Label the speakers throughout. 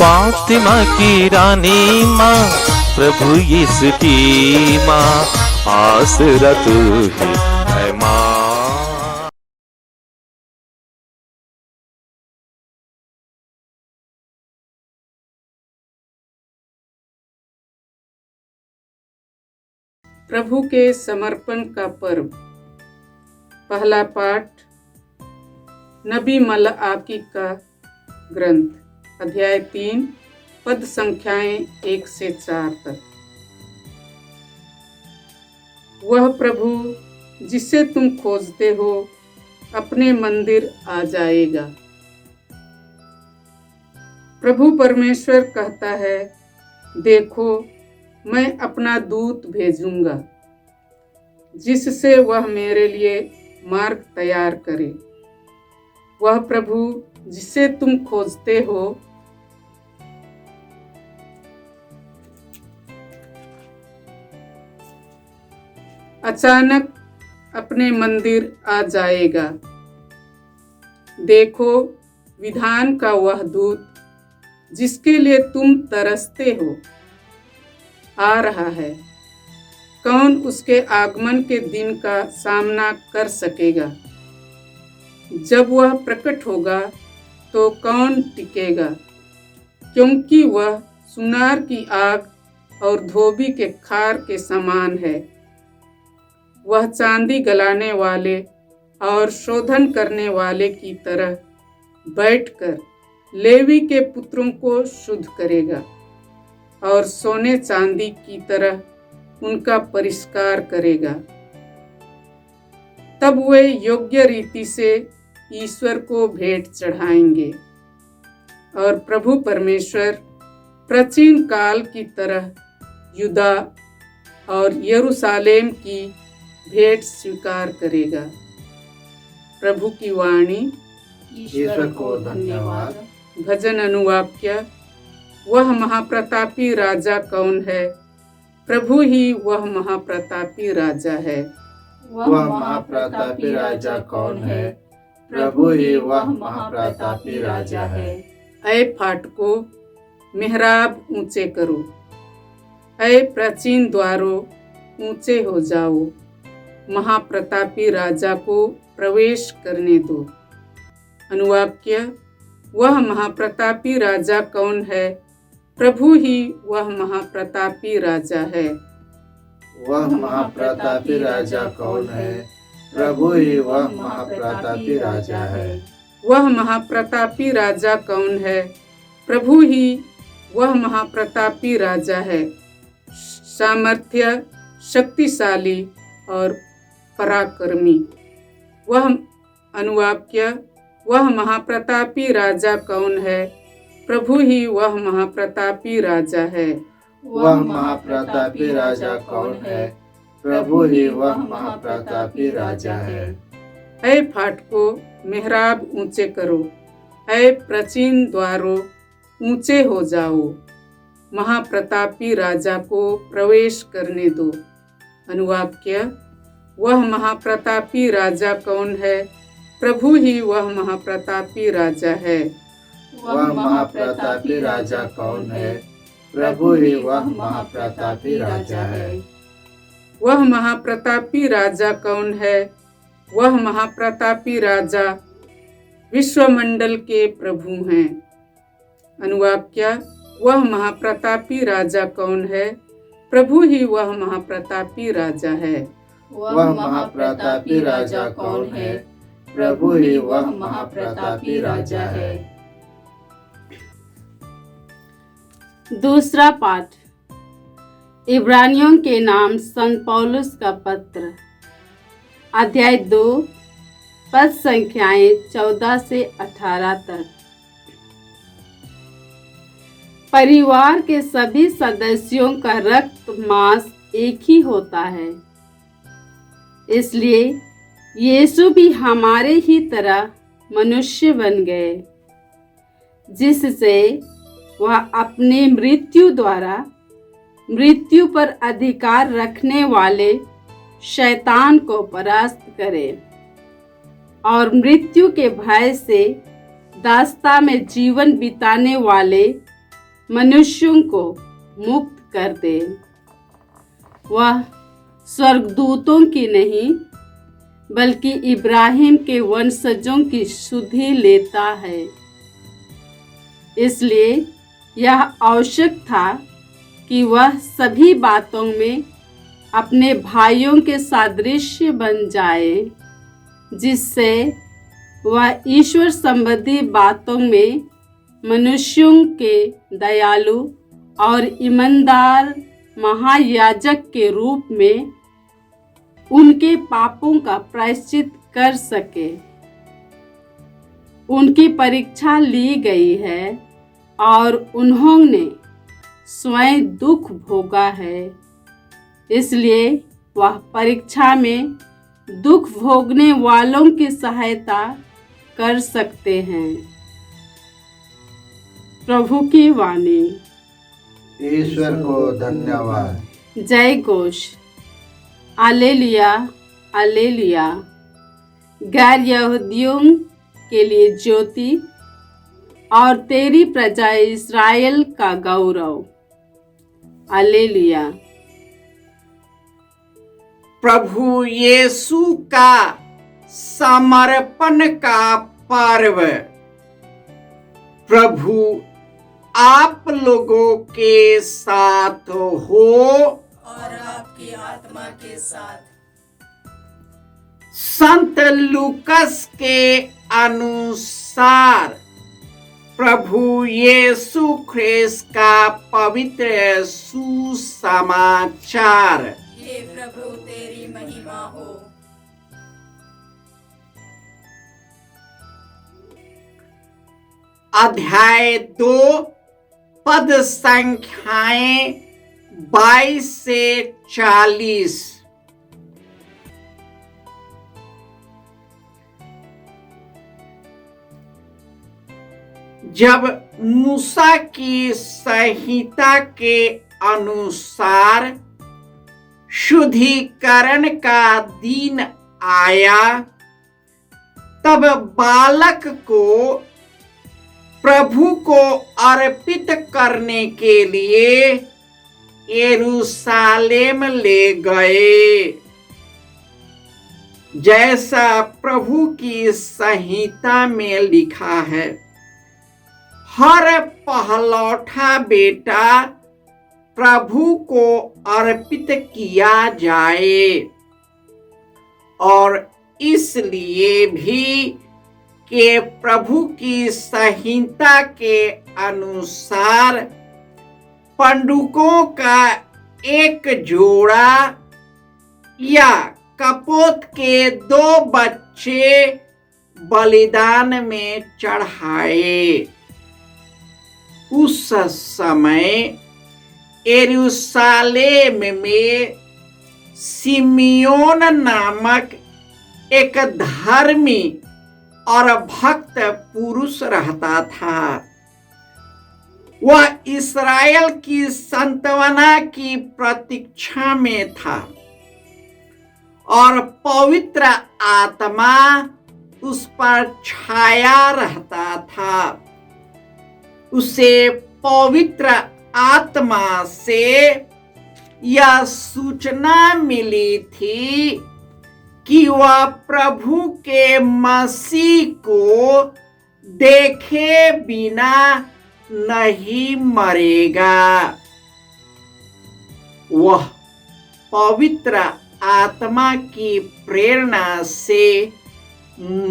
Speaker 1: फातिमा की रानी माँ, प्रभु यीशु की माँ, आसरा तू ही है माँ।
Speaker 2: प्रभु के समर्पण का पर्व। पहला पाठ नबी मलाकी का ग्रंथ, अध्याय 3, पद संख्याएं 1 से 4 तक। वह प्रभु जिसे तुम खोजते हो अपने मंदिर आ जाएगा। प्रभु परमेश्वर कहता है, देखो मैं अपना दूत भेजूंगा जिससे वह मेरे लिए मार्ग तैयार करे। वह प्रभु जिसे तुम खोजते हो अचानक अपने मंदिर आ जाएगा। देखो विधान का वह दूत जिसके लिए तुम तरसते हो आ रहा है। कौन उसके आगमन के दिन का सामना कर सकेगा? जब वह प्रकट होगा तो कौन टिकेगा? क्योंकि वह सुनार की आग और धोबी के खार के समान है। वह चांदी गलाने वाले और शोधन करने वाले की तरह बैठकर लेवी के पुत्रों को शुद्ध करेगा और सोने चांदी की तरह उनका परिष्कार करेगा। तब वे योग्य रीति से ईश्वर को भेंट चढ़ाएंगे और प्रभु परमेश्वर प्राचीन काल की तरह यूदा और यरूशलेम की भेंट स्वीकार करेगा। प्रभु की वाणी।
Speaker 3: ईश्वर को धन्यवाद।
Speaker 2: भजन अनुवाक्य। वह महाप्रतापी राजा कौन है? प्रभु ही वह महाप्रतापी राजा है।
Speaker 3: वह महाप्रतापी राजा कौन है? प्रभु ही वह महाप्रतापी राजा है।
Speaker 2: ऐ फाटकों, मेहराब ऊंचे करो। ऐ प्राचीन द्वारों, ऊंचे हो जाओ। महाप्रतापी राजा को प्रवेश करने दो। अनुवाक्य। वह महाप्रतापी राजा कौन है? प्रभु ही वह महाप्रतापी राजा है।
Speaker 3: वह महाप्रतापी राजा कौन है? प्रभु ही वह महाप्रतापी राजा है।
Speaker 2: वह महाप्रतापी राजा कौन है? प्रभु ही वह महाप्रतापी राजा है। सामर्थ्य, शक्तिशाली और पराक्रमी। वह अनुवाक्य। वह महाप्रतापी राजा कौन है? प्रभु ही वह महाप्रतापी राजा है।
Speaker 3: वह महाप्रतापी राजा कौन है? प्रभु ही वह महाप्रतापी राजा है।
Speaker 2: ऐ फाटकों, मेहराब ऊंचे करो। ऐ प्राचीन द्वारों, ऊंचे हो जाओ। महाप्रतापी राजा को प्रवेश करने दो। अनुवाक्य। वह महाप्रतापी राजा कौन है? प्रभु ही वह महाप्रतापी राजा है।
Speaker 3: वह महाप्रतापी राजा कौन है? प्रभु ही वह महाप्रतापी राजा है।
Speaker 2: वह महाप्रतापी राजा कौन है? वह महाप्रतापी राजा विश्वमंडल के प्रभु हैं। अनुवाक्य। वह महाप्रतापी राजा कौन है? प्रभु ही वह महाप्रतापी राजा है।
Speaker 3: वह महाप्रतापी राजा कौन है? प्रभु ही वह महाप्रतापी राजा है।
Speaker 4: दूसरा पाठ। इब्रानियों के नाम संत पौलुस का पत्र, अध्याय 2, पद संख्याएं 14 से 18 तक। परिवार के सभी सदस्यों का रक्त मांस एक ही होता है, इसलिए यीशु भी हमारे ही तरह मनुष्य बन गए, जिससे वह अपनी मृत्यु द्वारा मृत्यु पर अधिकार रखने वाले शैतान को परास्त करे और मृत्यु के भय से दास्ता में जीवन बिताने वाले मनुष्यों को मुक्त कर दे। वह स्वर्गदूतों की नहीं बल्कि इब्राहिम के वंशजों की सुधि लेता है। इसलिए यह आवश्यक था कि वह सभी बातों में अपने भाइयों के सादृश्य बन जाए, जिससे वह ईश्वर संबंधी बातों में मनुष्यों के दयालु और ईमानदार महायाजक के रूप में उनके पापों का प्रायश्चित कर सके। उनकी परीक्षा ली गई है और उन्होंने स्वयं दुख भोगा है, इसलिए वह परीक्षा में दुख भोगने वालों की सहायता कर सकते हैं। प्रभु की वाणी।
Speaker 3: ईश्वर को धन्यवाद।
Speaker 4: जय घोष। Hallelujah, hallelujah. गैर यहूदियों के लिए ज्योति और तेरी प्रजा इस्राएल का गौरव। हालेलुया।
Speaker 5: प्रभु यीशु का समर्पण का पर्व। प्रभु आप लोगों के साथ हो
Speaker 6: और आपकी आत्मा के साथ।
Speaker 5: संत लूकस के अनुसार प्रभु यीशु ख्रिस्त का पवित्र सुसमाचार।
Speaker 6: हे प्रभु तेरी महिमा हो।
Speaker 5: अध्याय 2 पद संख्याएं 22 से 40। जब मूसा की संहिता के अनुसार शुद्धिकरण का दिन आया, तब बालक को प्रभु को अर्पित करने के लिए यरूशलेम ले गए, जैसा प्रभु की संहिता में लिखा है। हर पहलौठा बेटा प्रभु को अर्पित किया जाए, और इसलिए भी कि प्रभु की संहिता के अनुसार पंडुकों का एक जोड़ा या कपोत के 2 बच्चे बलिदान में चढ़ाए। उस समय यरूशलेम में सिमियोन नामक एक धर्मी और भक्त पुरुष रहता था। वह इस्राएल की सांत्वना की प्रतीक्षा में था और पवित्र आत्मा उस पर छाया रहता था। उसे पवित्र आत्मा से यह सूचना मिली थी कि वह प्रभु के मसीह को देखे बिना नहीं मरेगा। वह पवित्र आत्मा की प्रेरणा से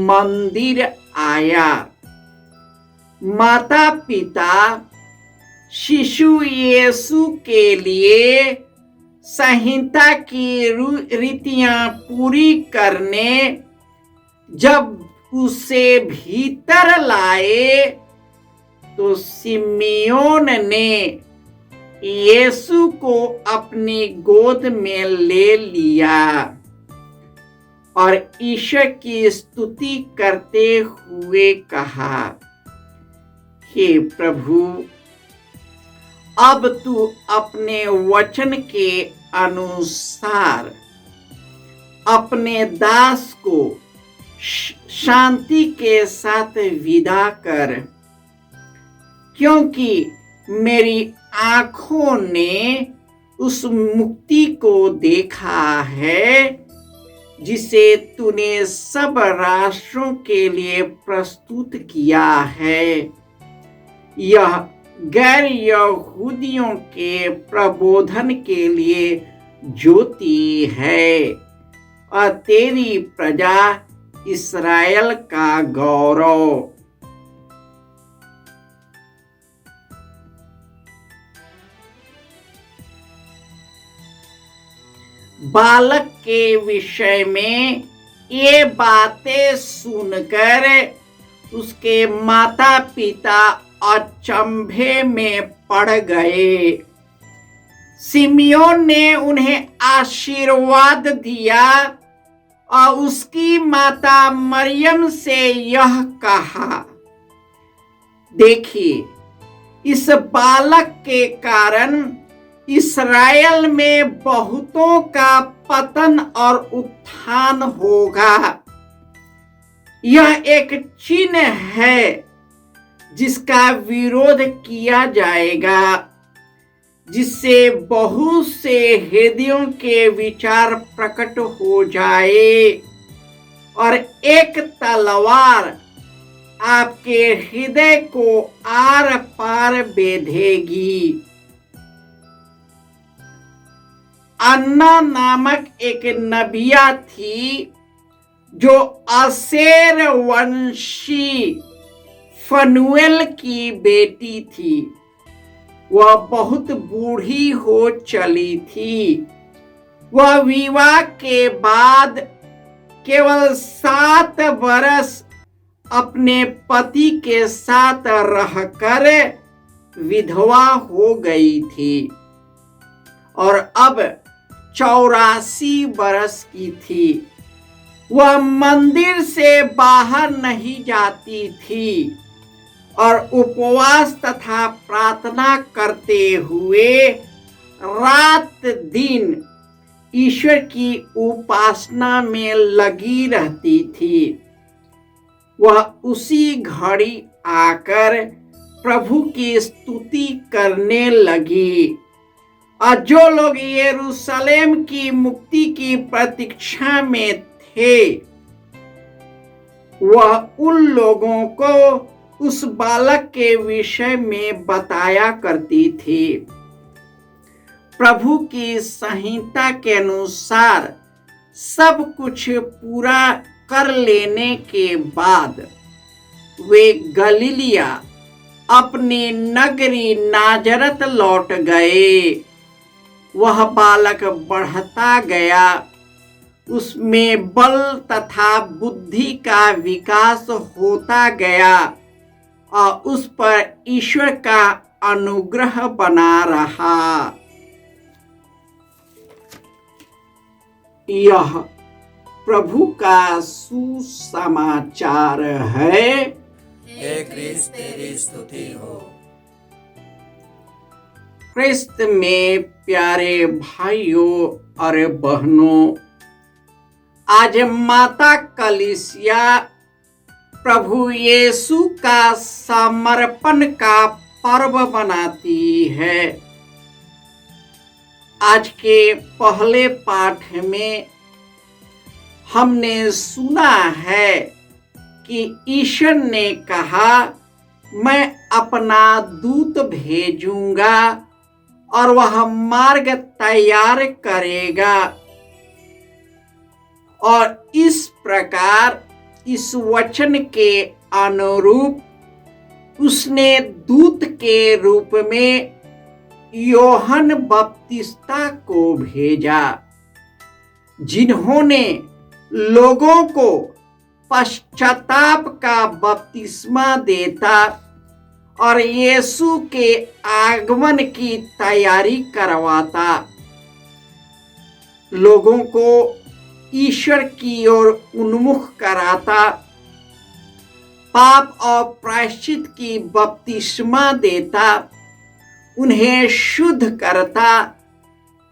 Speaker 5: मंदिर आया। माता पिता शिशु यीशु के लिए संहिता की रीतियां पूरी करने जब उसे भीतर लाए, तो सिमियोन ने यीशु को अपनी गोद में ले लिया और ईश्वर की स्तुति करते हुए कहा, हे प्रभु, अब तू अपने वचन के अनुसार अपने दास को शांति के साथ विदा कर, क्योंकि मेरी आंखों ने उस मुक्ति को देखा है जिसे तूने सब राष्ट्रों के लिए प्रस्तुत किया है। यह गैर यहूदियों के प्रबोधन के लिए ज्योति है और तेरी प्रजा इस्राएल का गौरव। बालक के विषय में ये बातें सुनकर उसके माता पिता अचंभे में पड़ गए। सिमियोन ने उन्हें आशीर्वाद दिया और उसकी माता मरियम से यह कहा, देखिए, इस बालक के कारण इस्राएल में बहुतों का पतन और उत्थान होगा। यह एक चिन्ह है जिसका विरोध किया जाएगा, जिससे बहुत से हृदयों के विचार प्रकट हो जाए और एक तलवार आपके हृदय को आर पार बेधेगी। अन्ना नामक एक नबिया थी जो आसेर वंशी फनुएल की बेटी थी। वह बहुत बूढ़ी हो चली थी। वह विवाह के बाद केवल 7 बरस अपने पति के साथ रहकर विधवा हो गई थी और अब 84 बरस की थी। वह मंदिर से बाहर नहीं जाती थी और उपवास तथा प्रार्थना करते हुए रात दिन ईश्वर की उपासना में लगी रहती थी। वह उसी घड़ी आकर प्रभु की स्तुति करने लगी और जो लोग यरूशलेम की मुक्ति की प्रतीक्षा में थे, वह उन लोगों को उस बालक के विषय में बताया करती थी। प्रभु की संहिता के अनुसार सब कुछ पूरा कर लेने के बाद वे गलीलिया अपनी नगरी नाजरत लौट गए। वह बालक बढ़ता गया, उसमें बल तथा बुद्धि का विकास होता गया और उस पर ईश्वर का अनुग्रह बना रहा। यह प्रभु का सुसमाचार है।
Speaker 6: हे क्रिस्त तेरी स्तुति हो।
Speaker 5: क्रिस्त में प्यारे भाइयों और बहनों, आज माता कलीसिया प्रभु यीशु का समर्पण का पर्व मनाती है। आज के पहले पाठ में हमने सुना है कि ईश्वर ने कहा, मैं अपना दूत भेजूंगा और वह मार्ग तैयार करेगा। और इस प्रकार इस वचन के अनुरूप उसने दूत के रूप में योहन बपतिस्ता को भेजा, जिन्होंने लोगों को पश्चाताप का बपतिस्मा देता और यीशु के आगमन की तैयारी करवाता, लोगों को ईश्वर की ओर उन्मुख कराता, पाप और प्रायश्चित की बपतिस्मा देता, उन्हें शुद्ध करता,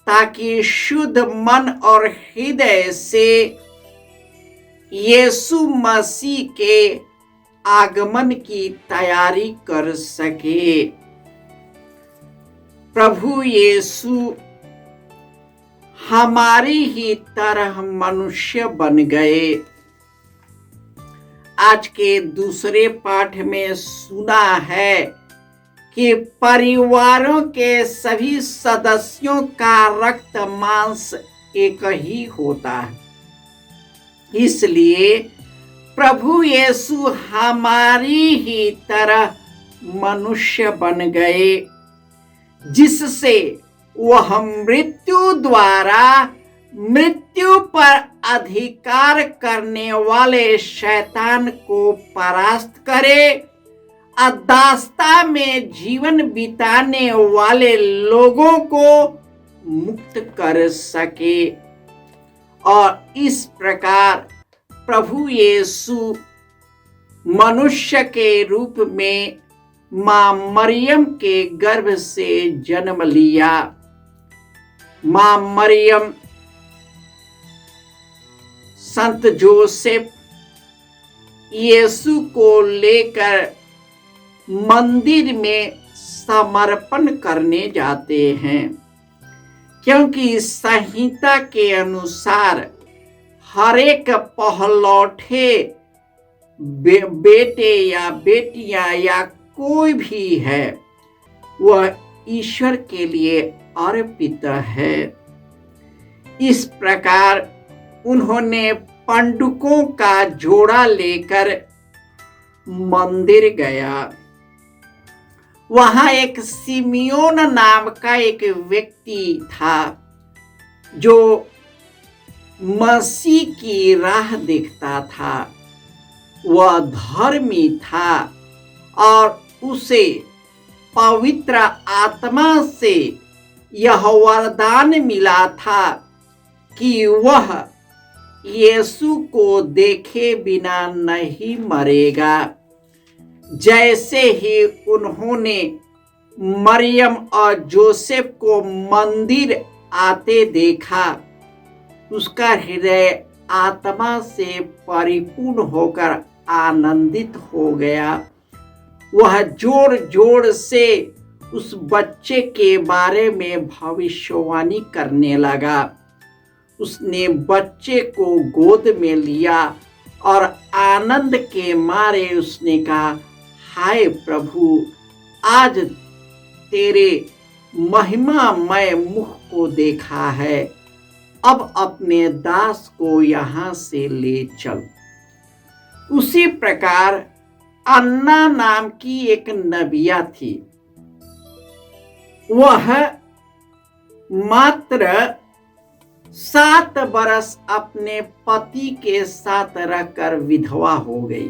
Speaker 5: ताकि शुद्ध मन और हृदय से यीशु मसीह के आगमन की तैयारी कर सके। प्रभु यीशु हमारी ही तरह मनुष्य बन गए। आज के दूसरे पाठ में सुना है कि परिवारों के सभी सदस्यों का रक्त मांस एक ही होता है, इसलिए प्रभु यीशु हमारी ही तरह मनुष्य बन गए, जिससे वह मृत्यु द्वारा मृत्यु पर अधिकार करने वाले शैतान को परास्त करे, अदास्ता में जीवन बिताने वाले लोगों को मुक्त कर सके। और इस प्रकार प्रभु यीशु मनुष्य के रूप में मां मरियम के गर्भ से जन्म लिया। मां मरियम संत जोसेफ यीशु को लेकर मंदिर में समर्पण करने जाते हैं, क्योंकि संहिता के अनुसार हर एक पहलौठे बेटे या बेटियां या कोई भी है, वह ईश्वर के लिए अर्पित है। इस प्रकार उन्होंने पंडुकों का जोड़ा लेकर मंदिर गया। वहां एक सिमियोन नाम का एक व्यक्ति था जो मसीह की राह देखता था। वह धर्मी था और उसे पवित्र आत्मा से यह वरदान मिला था कि वह यीशु को देखे बिना नहीं मरेगा। जैसे ही उन्होंने मरियम और जोसेफ को मंदिर आते देखा, उसका हृदय आत्मा से परिपूर्ण होकर आनंदित हो गया। वह जोर जोर से उस बच्चे के बारे में भविष्यवाणी करने लगा। उसने बच्चे को गोद में लिया और आनंद के मारे उसने कहा, हाय प्रभु, आज तेरे महिमामय मुख को देखा है। अब अपने दास को यहाँ से ले चल। उसी प्रकार अन्ना नाम की एक नबिया थी। वह मात्र 7 बरस अपने पति के साथ रहकर विधवा हो गई।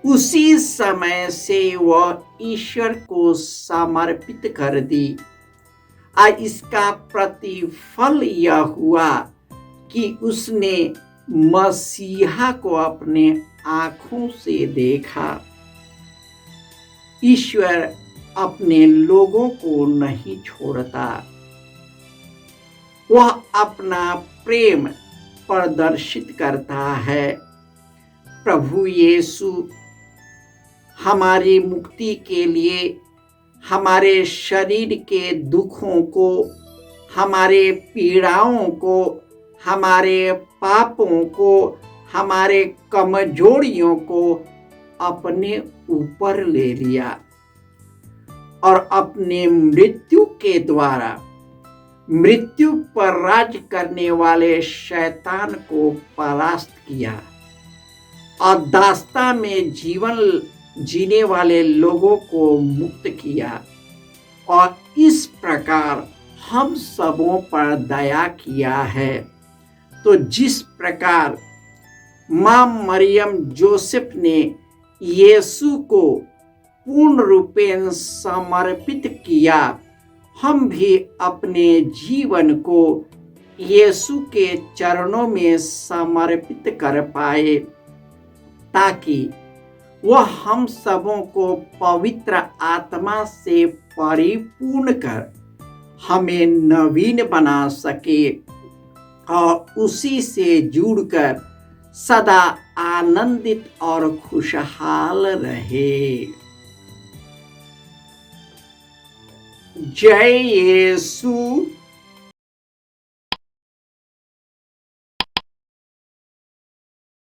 Speaker 5: उसी समय से वह ईश्वर को समर्पित कर दी। इसका प्रतिफल यह हुआ कि उसने मसीहा को अपने आंखों से देखा। ईश्वर अपने लोगों को नहीं छोड़ता, वह अपना प्रेम प्रदर्शित करता है। प्रभु यीशु हमारी मुक्ति के लिए हमारे शरीर के दुखों को, हमारे पीड़ाओं को, हमारे पापों को, हमारे कमजोरियों को अपने ऊपर ले लिया और अपने मृत्यु के द्वारा मृत्यु पर राज करने वाले शैतान को परास्त किया और दास्ता में जीवन जीने वाले लोगों को मुक्त किया और इस प्रकार हम सबों पर दया किया है। तो जिस प्रकार मां मरियम जोसेफ ने यीशु को पूर्ण रूपेण समर्पित किया, हम भी अपने जीवन को यीशु के चरणों में समर्पित कर पाए, ताकि वह हम सबों को पवित्र आत्मा से परिपूर्ण कर हमें नवीन बना सके और उसी से जुड़कर सदा आनंदित और खुशहाल रहे। जय यीशु